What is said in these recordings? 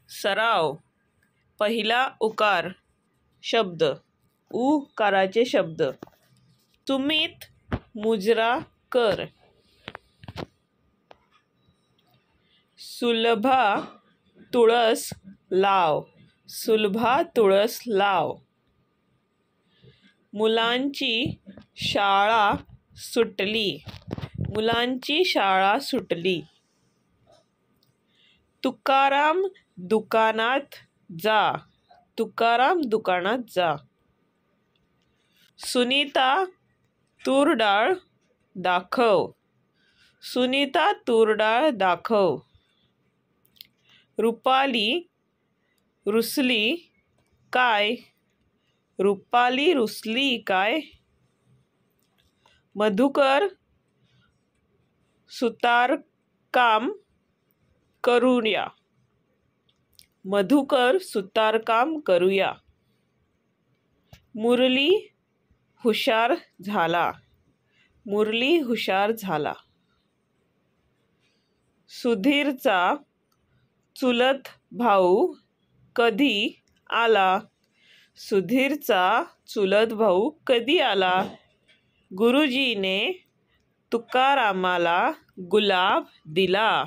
सराव. पहिला उकार शब्द, उकाराचे शब्द. सुमित मुजरा कर. सुलभा तुळस लाव. सुलभा तुळस लाव. मुलांची शाळा सुटली. मुलांची शाळा सुटली. तुकाराम दुकानात जा. तुकाराम दुकानात जा. सुनीता तूर डाळ दाखव. सुनीता तूर डाळ दाखव. रुपाली रुसली काय. रुपाली रुसली काय. मधुकर सुतारकाम करूया. मधुकर सुतारकाम करूया. मुरली हुशार झाला. मुरली हुशार झाला. सुधीरचा चुलत भाऊ कधी आला. सुधीरचा चुलत भाऊ कधी आला. गुरुजीने तुकारामाला गुलाब दिला.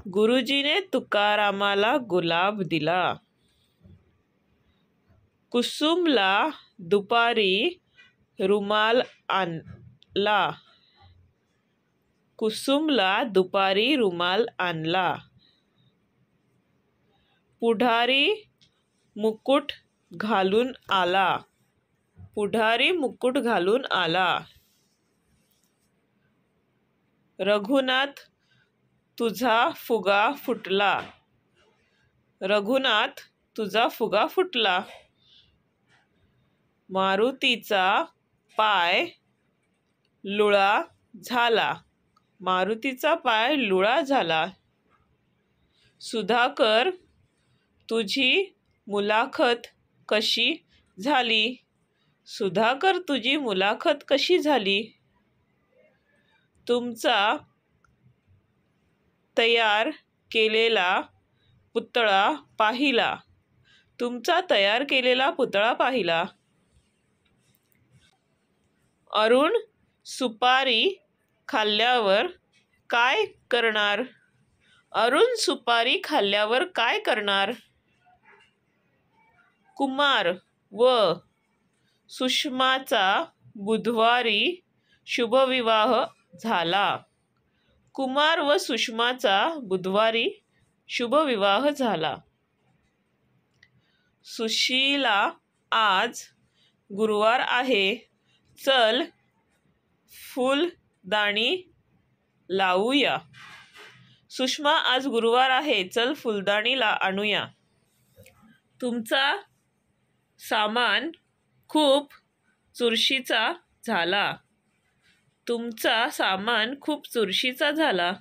गुरुजीने तुकारामाला गुलाब दिला. कुसुमला दुपारी रुमाल आणला. कुसुमला दुपारी रुमाल आणला. पुढारी मुकुट घालून आला. पुढारी मुकुट घालून आला. रघुनाथ तुझा फुगा फुटला. रघुनाथ तुझा फुगा फुटला. मारुतीचा पाय लुळा झाला. मारुतीचा पाय लुळा झाला. सुधाकर तुझी मुलाखत कशी झाली. सुधाकर तुझी मुलाखत कशी झाली. तुमचा तयार केलेला पुतळा पाहिला. तुमचा तयार केलेला पुतळा पाहिला. अरुण सुपारी खाल्ल्यावर काय करणार. अरुण सुपारी खाल्ल्यावर काय करणार. कुमार व सुषमाचा बुधवारी शुभविवाह झाला. कुमार व सुषमाचा बुधवारी शुभविवाह झाला. सुशीला आज गुरुवार आहे. चल फुलदाणी लावूया. सुषमा आज गुरुवार आहे. चल फुलदाणी आणूया. तुमचा सामान खूप चुरशीचा झाला. तुमचा सामान खूप चुरशीचा झाला.